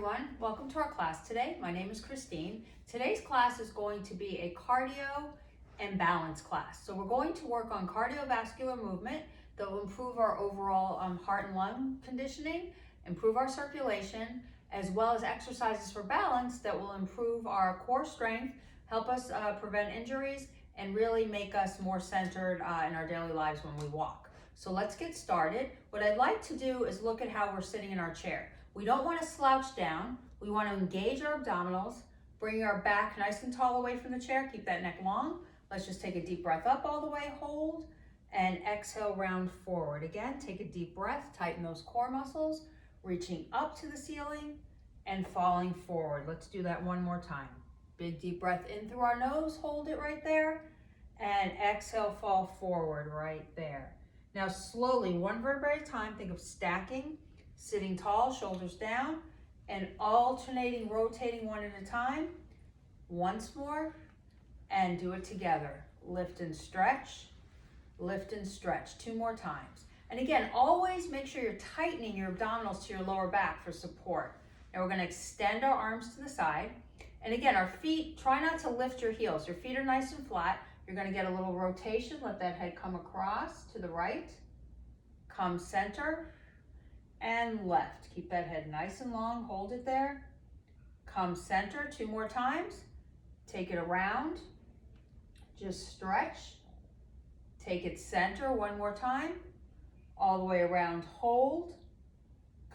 everyone, welcome to our class today. My name is Christine. Today's class is going to be a cardio and balance class. So we're going to work on cardiovascular movement that will improve our overall heart and lung conditioning, improve our circulation, as well as exercises for balance that will improve our core strength, help us prevent injuries, and really make us more centered in our daily lives when we walk. So let's get started. What I'd like to do is look at how we're sitting in our chair. We don't want to slouch down. We want to engage our abdominals, bring our back nice and tall away from the chair. Keep that neck long. Let's just take a deep breath up all the way, hold, and exhale, round forward. Again, take a deep breath, tighten those core muscles, reaching up to the ceiling and falling forward. Let's do that one more time. Big deep breath in through our nose, hold it right there, and exhale, fall forward right there. Now slowly, one vertebrae at a time, think of stacking, sitting tall, shoulders down, and alternating, rotating one at a time. Once more, and do it together. Lift and stretch, lift and stretch. Two more times. And again, always make sure you're tightening your abdominals to your lower back for support. Now we're gonna extend our arms to the side. And again, our feet, try not to lift your heels. Your feet are nice and flat. You're gonna get a little rotation. Let that head come across to the right. Come center and left. Keep that head nice and long. Hold it there. Come center. Two more times. Take it around. Just stretch. Take it center one more time. All the way around. Hold.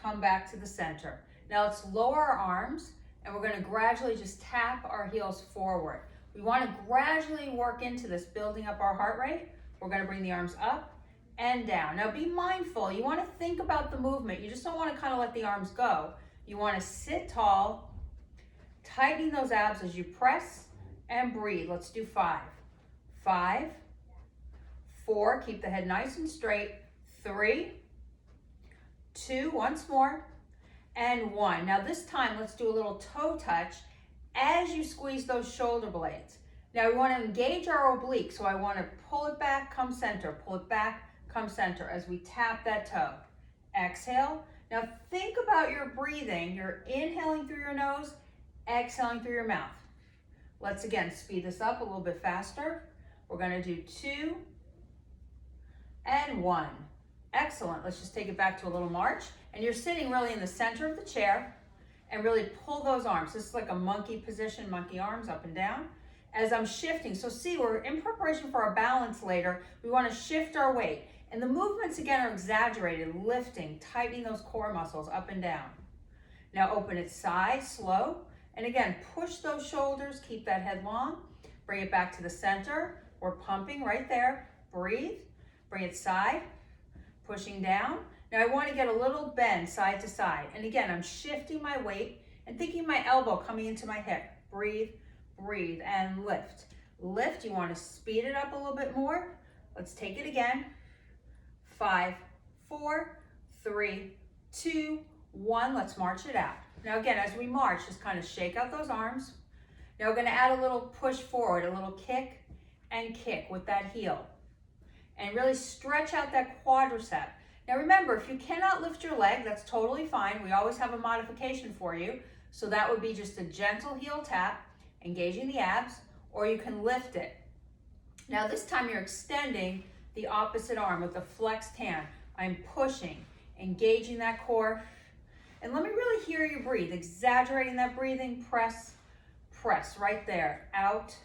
Come back to the center. Now let's lower our arms and we're going to gradually just tap our heels forward. We want to gradually work into this, building up our heart rate. We're going to bring the arms up and down. Now be mindful. You want to think about the movement. You just don't want to kind of let the arms go. You want to sit tall, tightening those abs as you press and breathe. Let's do 5. 5, 4, keep the head nice and straight. 3, 2, once more, and 1. Now this time, let's do a little toe touch as you squeeze those shoulder blades. Now we want to engage our oblique, so I want to pull it back, come center, pull it back, come center as we tap that toe. Exhale. Now think about your breathing. You're inhaling through your nose, exhaling through your mouth. Let's again speed this up a little bit faster. We're going to do 2 and 1. Excellent. Let's just take it back to a little march. And you're sitting really in the center of the chair and really pull those arms. This is like a monkey position, monkey arms up and down. As I'm shifting, so see, we're in preparation for our balance later. We want to shift our weight. And the movements again are exaggerated, lifting, tightening those core muscles up and down. Now open it side, slow. And again, push those shoulders, keep that head long. Bring it back to the center. We're pumping right there. Breathe. Bring it side, pushing down. Now I want to get a little bend side to side. And again, I'm shifting my weight and thinking my elbow coming into my hip. Breathe, breathe, and lift. Lift, you want to speed it up a little bit more. Let's take it again. 5, 4, 3, 2, 1. Let's march it out. Now again, as we march, just kind of shake out those arms. Now we're going to add a little push forward, a little kick and kick with that heel. And really stretch out that quadricep. Now remember, if you cannot lift your leg, that's totally fine. We always have a modification for you. So that would be just a gentle heel tap, engaging the abs, or you can lift it. Now this time you're extending the opposite arm with the flexed hand. I'm pushing, engaging that core. And let me really hear you breathe, exaggerating that breathing. Press, press right there. Out,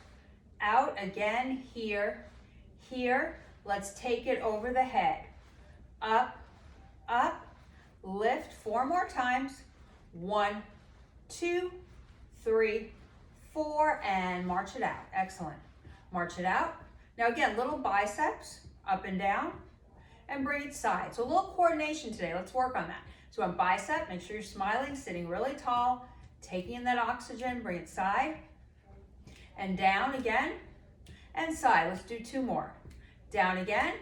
out, again, here, here. Let's take it over the head. Up, up, lift 4 more times. 1, 2, 3, 4, and march it out. Excellent. March it out. Now again, little biceps, up and down, and bring it side. So a little coordination today. Let's work on that. So on bicep, make sure you're smiling, sitting really tall, taking in that oxygen, bring it side, and down again, and side. Let's do 2 more. Down again,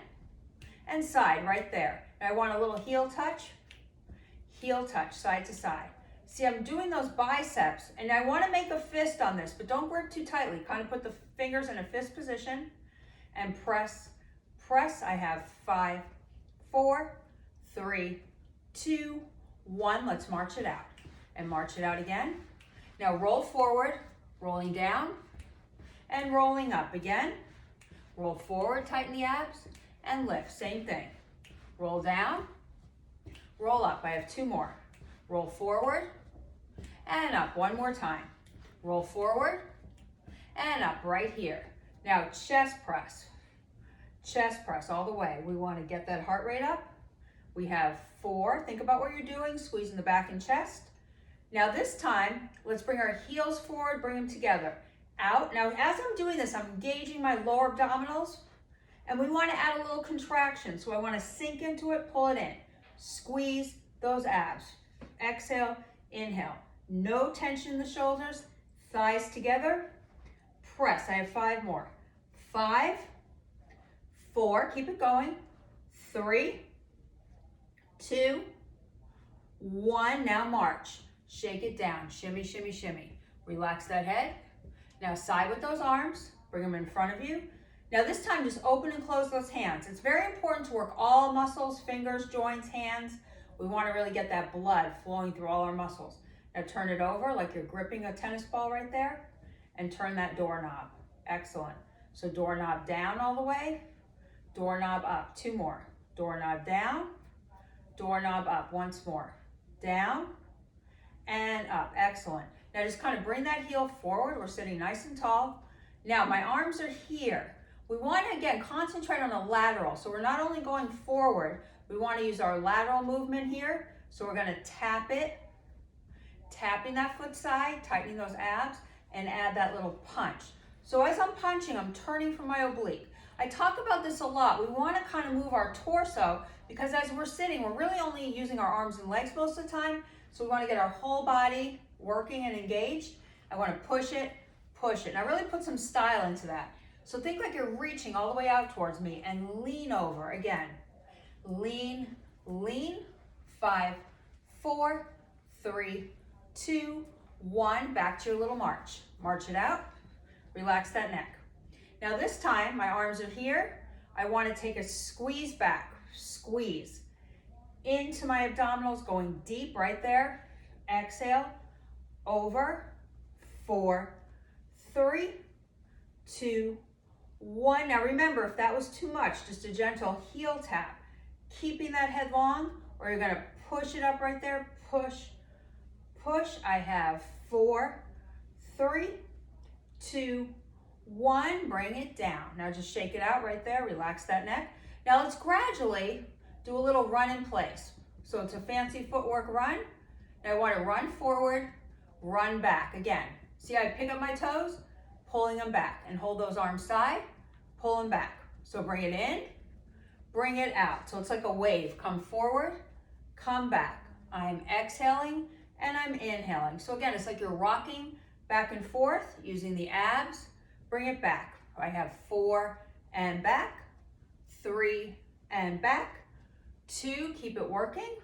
and side right there. Now I want a little heel touch, side to side. See, I'm doing those biceps, and I want to make a fist on this, but don't grip too tightly. Kind of put the fingers in a fist position, and press, press. I have 5, 4, 3, 2, 1. Let's march it out. and march it out again. Now roll forward, rolling down, and rolling up again. Roll forward, tighten the abs, and lift, same thing. Roll down, roll up. I have 2 more. Roll forward, and up. 1 more time. Roll forward, and up right here. Now chest press all the way. We want to get that heart rate up. We have 4. Think about what you're doing, squeezing the back and chest. Now this time, let's bring our heels forward, bring them together. Out. Now as I'm doing this, I'm engaging my lower abdominals, and we want to add a little contraction. So I want to sink into it, pull it in. Squeeze those abs. Exhale, inhale. No tension in the shoulders, thighs together. Press. I have 5 more. 5, 4, keep it going. 3, 2, 1. Now march. Shake it down. Shimmy, shimmy, shimmy. Relax that head. Now side with those arms. Bring them in front of you. Now this time just open and close those hands. It's very important to work all muscles, fingers, joints, hands. We want to really get that blood flowing through all our muscles. Now turn it over like you're gripping a tennis ball right there, and turn that doorknob. Excellent. So doorknob down all the way, doorknob up. 2 more. Doorknob down, doorknob up. Once more. Down and up. Excellent. Now just kind of bring that heel forward. We're sitting nice and tall. Now my arms are here. We want to, again, concentrate on the lateral. So we're not only going forward, we want to use our lateral movement here. So we're going to tap it, tapping that foot side, tightening those abs, and add that little punch. So as I'm punching, I'm turning from my oblique. I talk about this a lot. We want to kind of move our torso, because as we're sitting, we're really only using our arms and legs most of the time. So we want to get our whole body working and engaged. I want to push it, and I really put some style into that. So think like you're reaching all the way out towards me, and lean over again. Lean, lean. 5, 4, 3, 2, 1. Back to your little march. March it out. Relax that neck. Now this time, my arms are here. I want to take a squeeze back. Squeeze into my abdominals, going deep right there. Exhale. Over. 4, 3, 2, 1. Now remember, if that was too much, just a gentle heel tap, keeping that head long, or you're going to push it up right there. Push, push. I have 4, 3, 2, 1. Bring it down. Now just shake it out right there. Relax that neck. Now let's gradually do a little run in place. So it's a fancy footwork run. Now I want to run forward, run back. Again, see how I pick up my toes, pulling them back, and hold those arms side, pull them back. So bring it in, bring it out. So it's like a wave. Come forward, come back. I'm exhaling and I'm inhaling. So again, it's like you're rocking back and forth using the abs. Bring it back. I have 4 and back, 3 and back, 2, keep it working,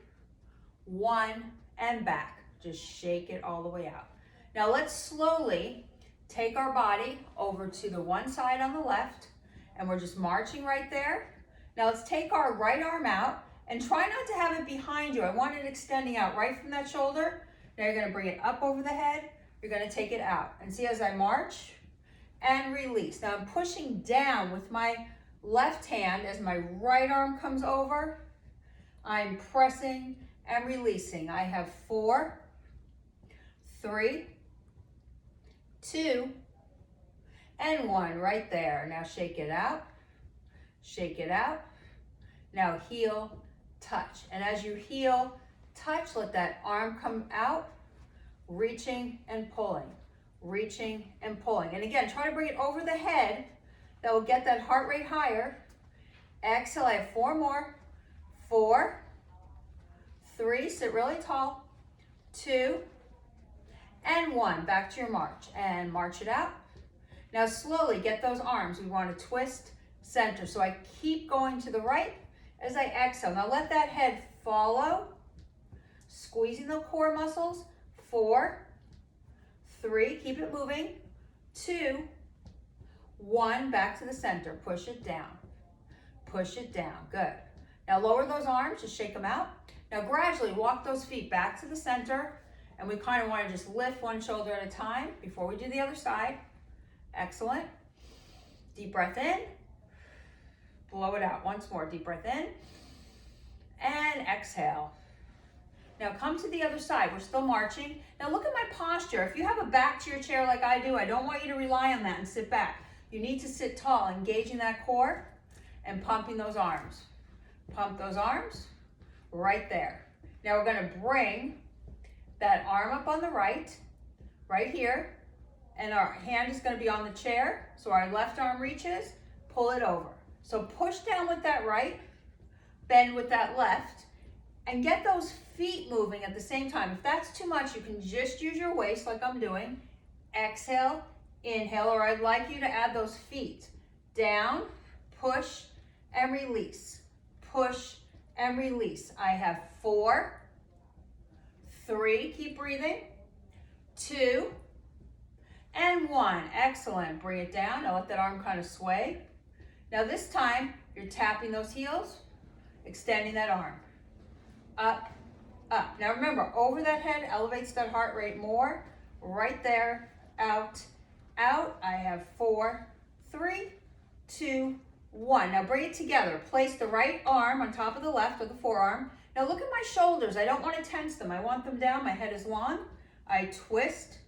1 and back. Just shake it all the way out. Now let's slowly take our body over to the one side on the left, and we're just marching right there. Now let's take our right arm out and try not to have it behind you. I want it extending out right from that shoulder. Now you're gonna bring it up over the head. You're gonna take it out. And see as I march and release. Now I'm pushing down with my left hand as my right arm comes over. I'm pressing and releasing. I have 4, 3, 2, and 1 right there. Now shake it out, shake it out. Now heel, touch. And as you heel, touch, let that arm come out, reaching and pulling, reaching and pulling. And again, try to bring it over the head. That will get that heart rate higher. Exhale, I have 4 more. 4, 3, sit really tall, 2, and 1. Back to your march, and march it out. Now slowly get those arms. We want to twist center. So I keep going to the right as I exhale. Now let that head follow, squeezing the core muscles. 4, 3, keep it moving. 2, 1, back to the center. Push it down. Push it down. Good. Now lower those arms, just shake them out. Now gradually walk those feet back to the center, And we kind of want to just lift one shoulder at a time before we do the other side. Excellent. Deep breath in. Blow it out. Once more. Deep breath in. And exhale. Now come to the other side. We're still marching. Now look at my posture. If you have a back to your chair like I do, I don't want you to rely on that and sit back. You need to sit tall, engaging that core and pumping those arms. Pump those arms right there. Now we're going to bring that arm up on the right here, and our hand is going to be on the chair. So our left arm reaches, pull it over. So push down with that right, bend with that left, and get those feet moving at the same time. If that's too much, you can just use your waist like I'm doing. Exhale, inhale, or I'd like you to add those feet. Down, push, and release. Push and release. I have 4, 3, keep breathing, 2, and 1. Excellent. Bring it down. Now let that arm kind of sway. Now this time, you're tapping those heels, extending that arm. Up, up. Now remember, over that head elevates that heart rate more. Right there, out, out. I have 4, 3, 2, 1. Now bring it together. Place the right arm on top of the left, or the forearm. Now look at my shoulders. I don't want to tense them. I want them down. My head is long. I twist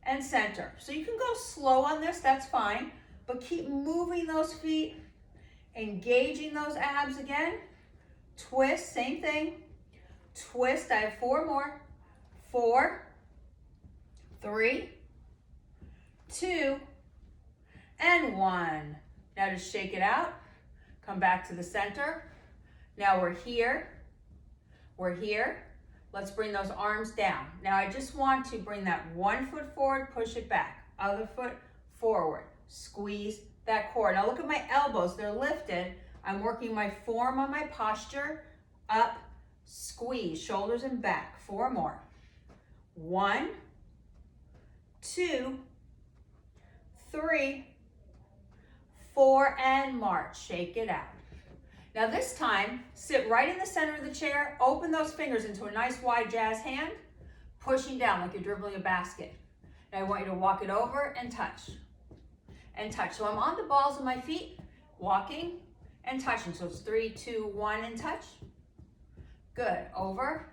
and center. So you can go slow on this, that's fine, but keep moving those feet, engaging those abs again. Twist, same thing. Twist, I have 4 more. 4, 3, 2, and 1. Now just shake it out. Come back to the center. Now we're here. We're here. Let's bring those arms down. Now I just want to bring that one foot forward, push it back. Other foot forward. Squeeze that core. Now look at my elbows. They're lifted. I'm working my form on my posture. Up, squeeze, shoulders and back. 4 more. 1, 2, 3, 4, and march. Shake it out. Now this time, sit right in the center of the chair, open those fingers into a nice wide jazz hand, pushing down like you're dribbling a basket. Now I want you to walk it over and touch. And touch. So I'm on the balls of my feet, walking and touching. So it's 3, 2, 1, and touch. Good. Over.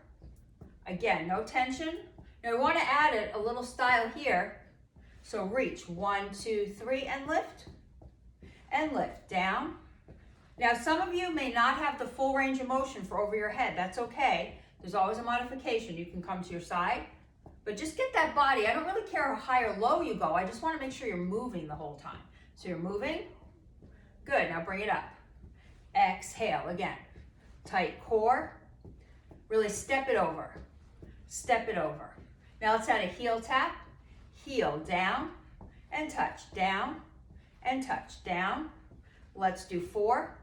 Again, no tension. Now I want to add it a little style here. So reach. 1, 2, 3, and lift. And lift. Down. Now some of you may not have the full range of motion for over your head. That's okay. There's always a modification. You can come to your side. But just get that body. I don't really care how high or low you go. I just want to make sure you're moving the whole time. So you're moving. Good. Now bring it up. Exhale again. Tight core. Really step it over. Step it over. Now let's add a heel tap. Heel down and touch. Down and touch. Down. Let's do 4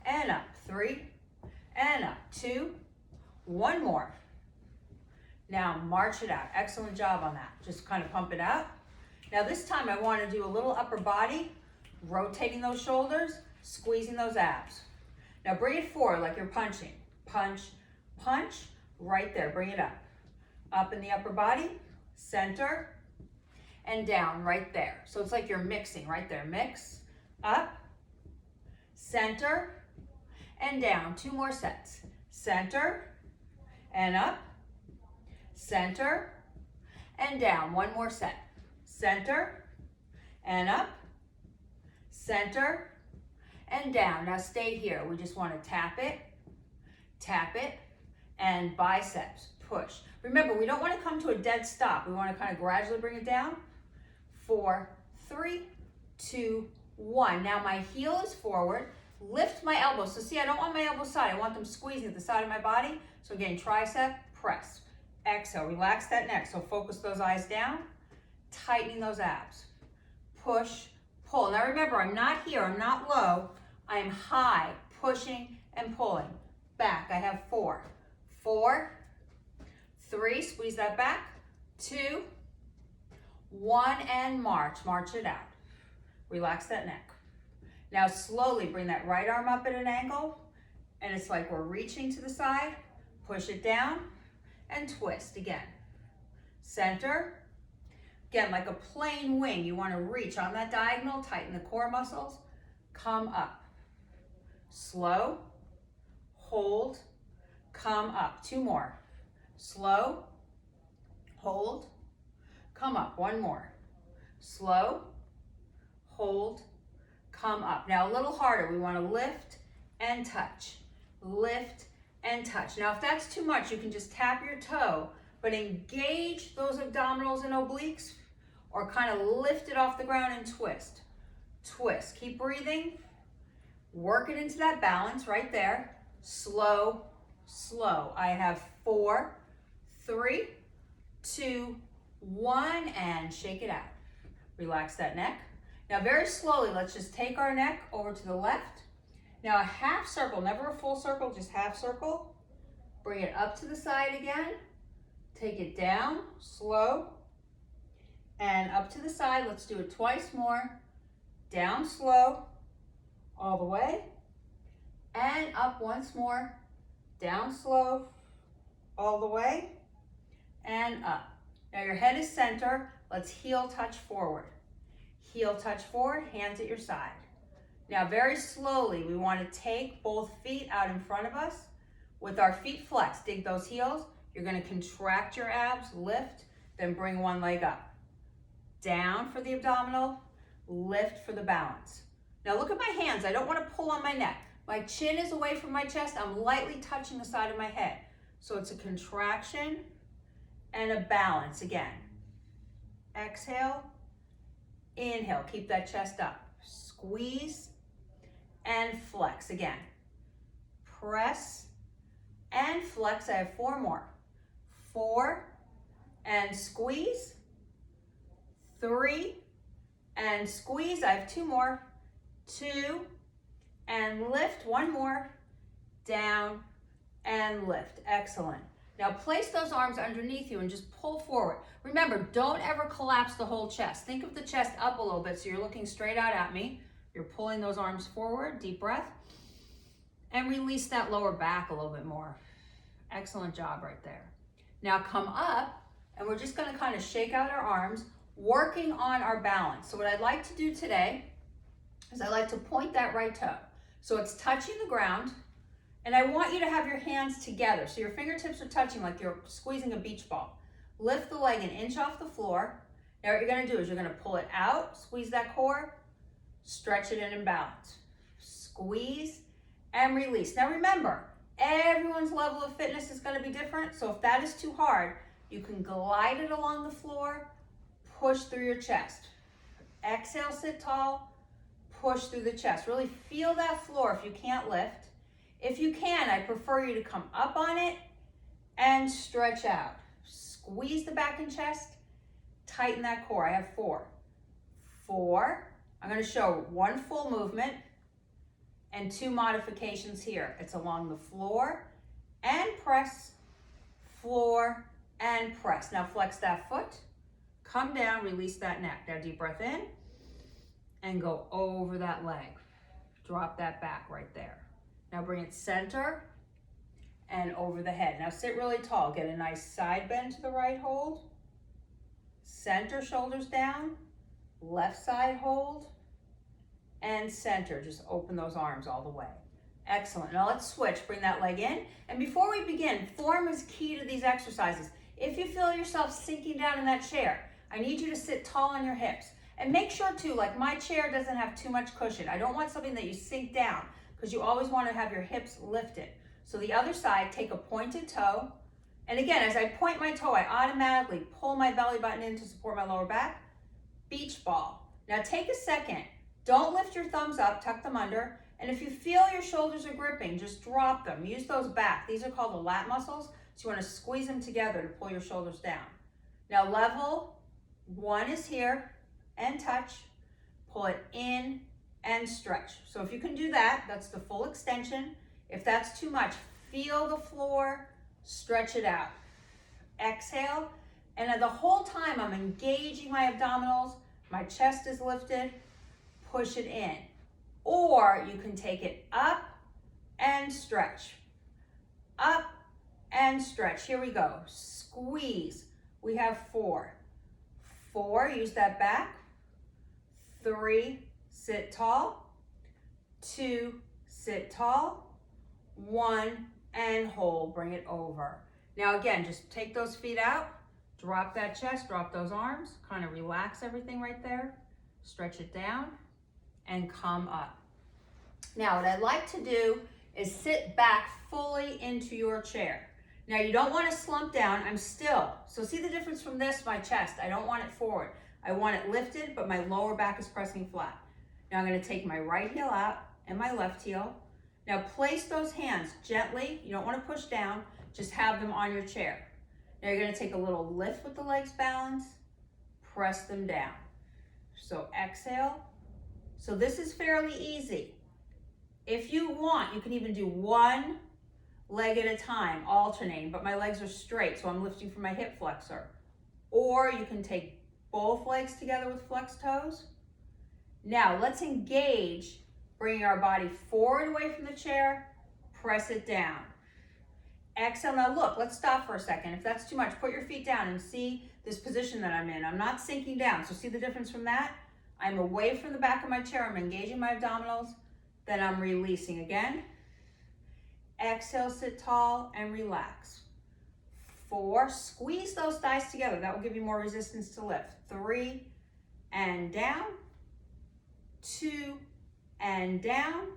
and up. 3 and up. 2. 1 more. Now march it out. Excellent job on that. Just kind of pump it out. Now this time I want to do a little upper body, rotating those shoulders, squeezing those abs. Now bring it forward like you're punching. Punch, punch, right there. Bring it up. Up in the upper body, center, and down right there. So it's like you're mixing right there. Mix, up, center, and down. 2 more sets. Center, and up, center, and down. 1 more set. Center, and up, center, and down. Now stay here. We just want to tap it, and biceps, push. Remember, we don't want to come to a dead stop. We want to kind of gradually bring it down. 4, 3, 2, 1. Now my heel is forward. Lift my elbows. So see, I don't want my elbows side. I want them squeezing at the side of my body. So again, tricep, press. Exhale, relax that neck. So focus those eyes down, tightening those abs. Push, pull. Now remember, I'm not here. I'm not low. I'm high, pushing and pulling. Back, I have 4. 4, 3, squeeze that back. 2, 1, and march. March it out. Relax that neck. Now slowly bring that right arm up at an angle, and it's like we're reaching to the side. Push it down and twist again. center. Again, like a plain wing, you want to reach on that diagonal, tighten the core muscles, come up. Slow, hold, come up. 2 more. Slow, hold, come up. 1 more. Slow, hold, come up. Now a little harder. We want to lift and touch. Lift and touch. Now if that's too much, you can just tap your toe, but engage those abdominals and obliques, or kind of lift it off the ground and twist. Twist. Keep breathing. Work it into that balance right there. Slow, slow. I have 4, 3, 2, 1, and shake it out. Relax that neck. Now very slowly, let's just take our neck over to the left. Now a half circle, never a full circle, just half circle. Bring it up to the side again. Take it down, slow, and up to the side. Let's do it twice more. Down slow, all the way, and up once more. Down slow, all the way, and up. Now your head is center. Let's heel touch forward. Heel touch forward, hands at your side. Now very slowly, we want to take both feet out in front of us with our feet flexed. Dig those heels. You're going to contract your abs, lift, then bring one leg up. Down for the abdominal, lift for the balance. Now look at my hands. I don't want to pull on my neck. My chin is away from my chest. I'm lightly touching the side of my head. So it's a contraction and a balance again. Exhale, inhale. Keep that chest up. Squeeze and flex again. Press and flex. I have 4 more. 4 and squeeze. 3 and squeeze. I have 2 more. 2 and lift. 1 more. Down and lift. Excellent. Now place those arms underneath you and just pull forward. Remember, don't ever collapse the whole chest. Think of the chest up a little bit so you're looking straight out at me. You're pulling those arms forward. Deep breath. And release that lower back a little bit more. Excellent job right there. Now come up, and we're just going to kind of shake out our arms, working on our balance. So what I'd like to do today is I like to point that right toe. So it's touching the ground, and I want you to have your hands together. So your fingertips are touching like you're squeezing a beach ball. Lift the leg an inch off the floor. Now what you're going to do is you're going to pull it out, squeeze that core, stretch it in and balance. Squeeze and release. Now remember, everyone's level of fitness is going to be different. So if that is too hard, you can glide it along the floor, push through your chest. Exhale, sit tall, push through the chest. Really feel that floor if you can't lift. If you can, I prefer you to come up on it and stretch out. Squeeze the back and chest, tighten that core. I have 4. 4. I'm going to show 1 full movement and 2 modifications here. It's along the floor and press, floor and press. Now flex that foot, come down, release that neck. Now deep breath in and go over that leg. Drop that back right there. Now bring it center and over the head. Now sit really tall. Get a nice side bend to the right hold. Center, shoulders down. Left side hold. And center. Just open those arms all the way. Excellent. Now let's switch. Bring that leg in. And before we begin, form is key to these exercises. If you feel yourself sinking down in that chair, I need you to sit tall on your hips. And make sure too, like my chair doesn't have too much cushion. I don't want something that you sink down because you always want to have your hips lifted. So the other side, take a pointed toe. And again, as I point my toe, I automatically pull my belly button in to support my lower back. Beach ball. Now take a second. Don't lift your thumbs up, tuck them under. And if you feel your shoulders are gripping, just drop them. Use those back. These are called the lat muscles. So you want to squeeze them together to pull your shoulders down. Now level 1 is here and touch. Pull it in and stretch. So if you can do that, that's the full extension. If that's too much, feel the floor, stretch it out. Exhale, and the whole time I'm engaging my abdominals, my chest is lifted, push it in. Or you can take it up and stretch. Up and stretch. Here we go. Squeeze, We have 4. 4, use that back. 3, sit tall. 2, sit tall. 1, and hold, bring it over. Now again, just take those feet out, drop that chest, drop those arms, kind of relax everything right there, stretch it down, and come up. Now what I'd like to do is sit back fully into your chair. Now you don't want to slump down, I'm still, so see the difference from this, my chest, I don't want it forward. I want it lifted, but my lower back is pressing flat. Now I'm going to take my right heel out and my left heel. Now place those hands gently, you don't want to push down, just have them on your chair. Now you're going to take a little lift with the legs balanced, press them down. So exhale. So this is fairly easy. If you want, you can even do one leg at a time, alternating, but my legs are straight, so I'm lifting from my hip flexor. Or you can take both legs together with flexed toes. Now let's engage, bringing our body forward away from the chair, press it down. Exhale, now look, let's stop for a second. If that's too much, put your feet down and see this position that I'm in. I'm not sinking down, so see the difference from that? I'm away from the back of my chair, I'm engaging my abdominals, then I'm releasing again. Exhale, sit tall and relax. 4, squeeze those thighs together. That will give you more resistance to lift. 3, and down. 2, and down.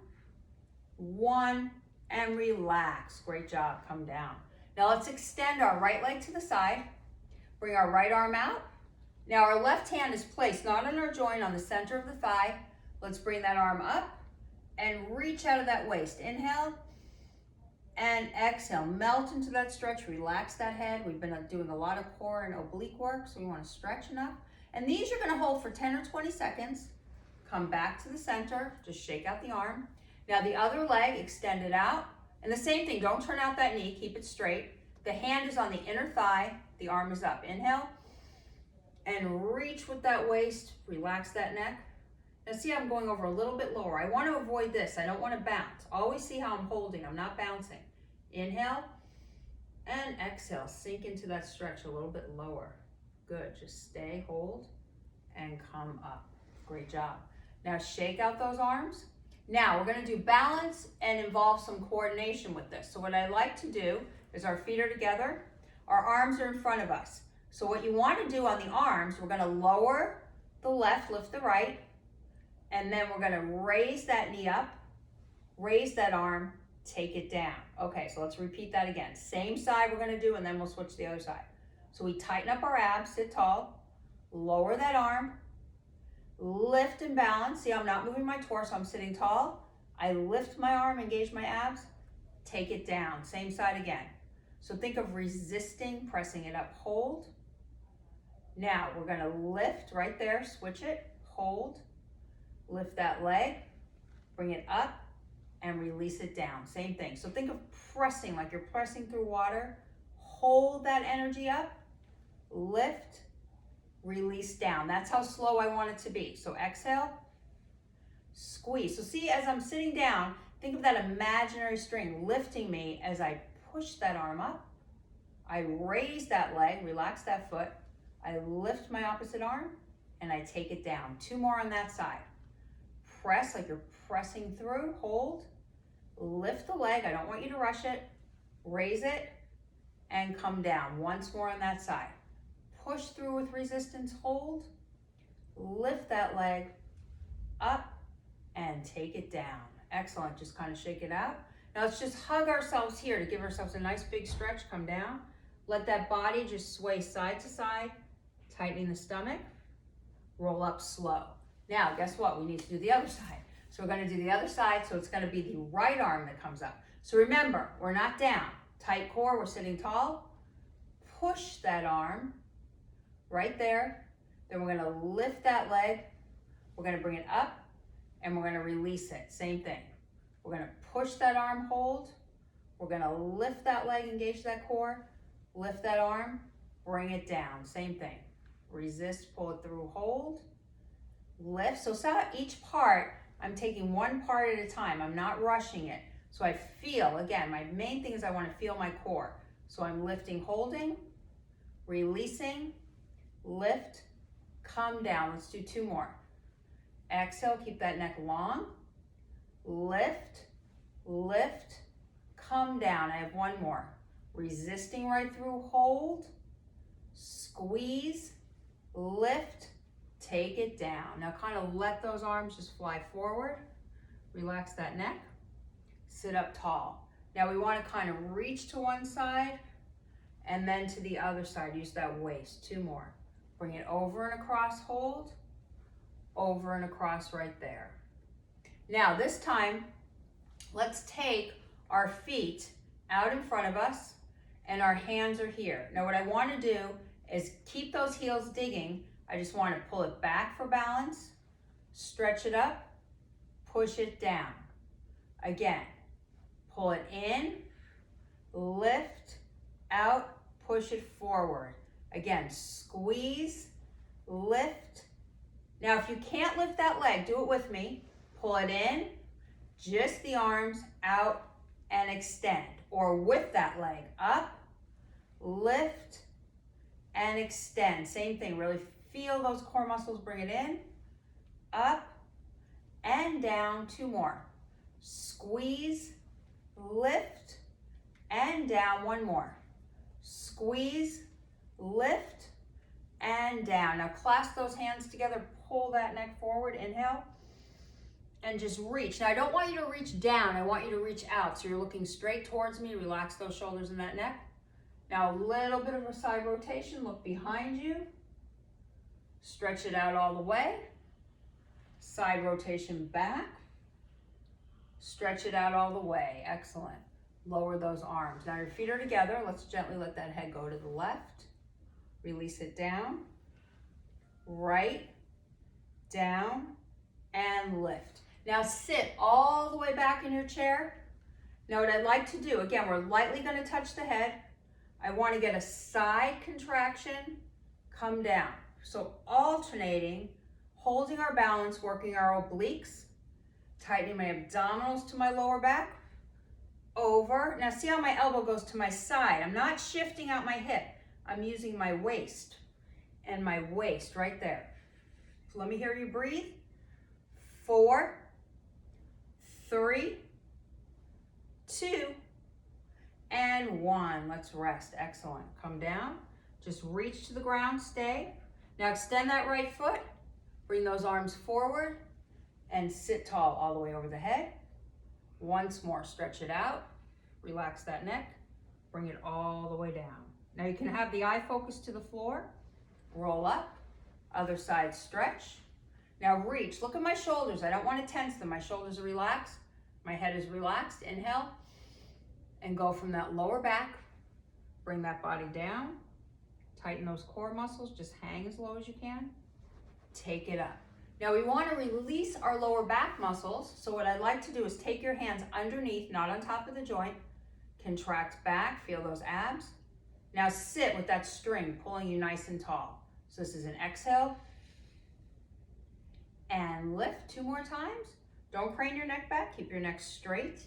1, and relax. Great job, come down. Now let's extend our right leg to the side. Bring our right arm out. Now our left hand is placed not on our joint, on the center of the thigh. Let's bring that arm up and reach out of that waist. Inhale and exhale. Melt into that stretch, relax that head. We've been doing a lot of core and oblique work, so we want to stretch enough. And these you're going to hold for 10 or 20 seconds. Come back to the center, just shake out the arm. Now the other leg, extend it out. And the same thing, don't turn out that knee, keep it straight. The hand is on the inner thigh, the arm is up. Inhale, and reach with that waist, relax that neck. Now see, I'm going over a little bit lower. I want to avoid this, I don't want to bounce. Always see how I'm holding, I'm not bouncing. Inhale, and exhale, sink into that stretch a little bit lower. Good, just stay, hold, and come up. Great job. Now shake out those arms. Now we're going to do balance and involve some coordination with this. So what I like to do is our feet are together, our arms are in front of us. So what you want to do on the arms, we're going to lower the left, lift the right, and then we're going to raise that knee up, raise that arm, take it down. Okay, so let's repeat that again. Same side we're going to do, and then we'll switch to the other side. So we tighten up our abs, sit tall, lower that arm, lift and balance. See, I'm not moving my torso, I'm sitting tall. I lift my arm, engage my abs, take it down. Same side again. So think of resisting, pressing it up, hold. Now we're going to lift right there, switch it, hold, lift that leg, bring it up, and release it down. Same thing. So think of pressing like you're pressing through water. Hold that energy up, lift, release down. That's how slow I want it to be. So exhale, squeeze. So see, as I'm sitting down, think of that imaginary string lifting me as I push that arm up. I raise that leg, relax that foot. I lift my opposite arm and I take it down. 2 more on that side. Press like you're pressing through, hold, lift the leg. I don't want you to rush it. Raise it and come down. Once more on that side. Push through with resistance, hold, lift that leg up and take it down. Excellent, just kind of shake it out. Now let's just hug ourselves here to give ourselves a nice big stretch, come down. Let that body just sway side to side, tightening the stomach, roll up slow. Now, guess what? We need to do the other side. So we're gonna do the other side, so it's gonna be the right arm that comes up. So remember, we're not down. Tight core, we're sitting tall. Push that arm right there. Then we're gonna lift that leg. We're gonna bring it up and we're gonna release it. Same thing. We're gonna push that arm, hold. We're gonna lift that leg, engage that core. Lift that arm, bring it down. Same thing. Resist, pull it through, hold, lift. So each part, I'm taking one part at a time. I'm not rushing it. So I feel, again, my main thing is I want to feel my core. So I'm lifting, holding, releasing, lift, come down. Let's do 2 more. Exhale, keep that neck long. Lift, lift, come down. I have 1 more. Resisting right through, hold, squeeze, lift, take it down. Now kind of let those arms just fly forward. Relax that neck. Sit up tall. Now we want to kind of reach to one side and then to the other side. Use that waist. 2 more. Bring it over and across, hold, over and across right there. Now this time, let's take our feet out in front of us and our hands are here. Now what I want to do is keep those heels digging. I just want to pull it back for balance, stretch it up, push it down. Again, pull it in, lift, out, push it forward. Again, squeeze, lift. Now if you can't lift that leg, do it with me. Pull it in, just the arms, out, and extend. Or with that leg, up, lift, and extend. Same thing, really feel those core muscles, bring it in, up, and down. 2 more. Squeeze, lift, and down. 1 more. Squeeze, lift, and down. Now clasp those hands together, pull that neck forward, inhale, and just reach. Now I don't want you to reach down, I want you to reach out. So you're looking straight towards me, relax those shoulders and that neck. Now a little bit of a side rotation, look behind you, stretch it out all the way, side rotation back, stretch it out all the way, excellent. Lower those arms. Now your feet are together, let's gently let that head go to the left, release it down, right, down, and lift. Now sit all the way back in your chair. Now what I'd like to do, again, we're lightly going to touch the head. I want to get a side contraction, come down. So alternating, holding our balance, working our obliques, tightening my abdominals to my lower back, over. Now see how my elbow goes to my side. I'm not shifting out my hip. I'm using my waist and my waist right there. So let me hear you breathe. 4, 3, 2, and 1. Let's rest. Excellent. Come down. Just reach to the ground. Stay. Now extend that right foot. Bring those arms forward and sit tall all the way over the head. Once more. Stretch it out. Relax that neck. Bring it all the way down. Now you can have the eye focus to the floor. Roll up. Other side stretch. Now reach, look at my shoulders. I don't want to tense them. My shoulders are relaxed. My head is relaxed. Inhale and go from that lower back. Bring that body down. Tighten those core muscles. Just hang as low as you can. Take it up. Now we want to release our lower back muscles. So what I'd like to do is take your hands underneath, not on top of the joint. Contract back, feel those abs. Now sit with that string pulling you nice and tall. So this is an exhale. And lift 2 more times. Don't crane your neck back, keep your neck straight.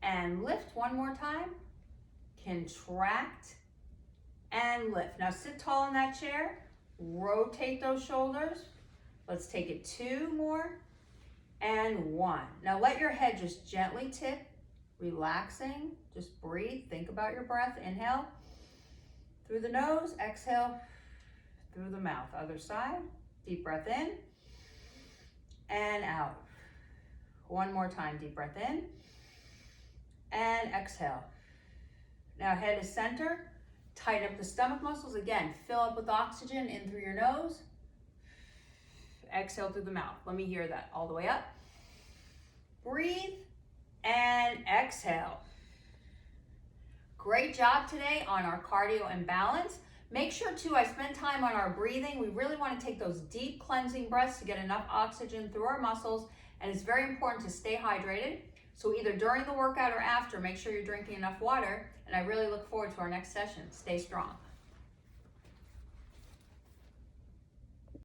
And lift 1 more time. Contract and lift. Now sit tall in that chair. Rotate those shoulders. Let's take it 2 more and 1. Now let your head just gently tip, relaxing. Just breathe, think about your breath. Inhale through the nose, exhale through the mouth. Other side, deep breath in and out. 1 more time, deep breath in and exhale. Now head is center, tighten up the stomach muscles. Again, fill up with oxygen in through your nose, exhale through the mouth. Let me hear that all the way up. Breathe and exhale. Great job today on our cardio and balance. Make sure too, I spent time on our breathing. We really want to take those deep cleansing breaths to get enough oxygen through our muscles, and it's very important to stay hydrated. So either during the workout or after, make sure you're drinking enough water, and I really look forward to our next session. Stay strong.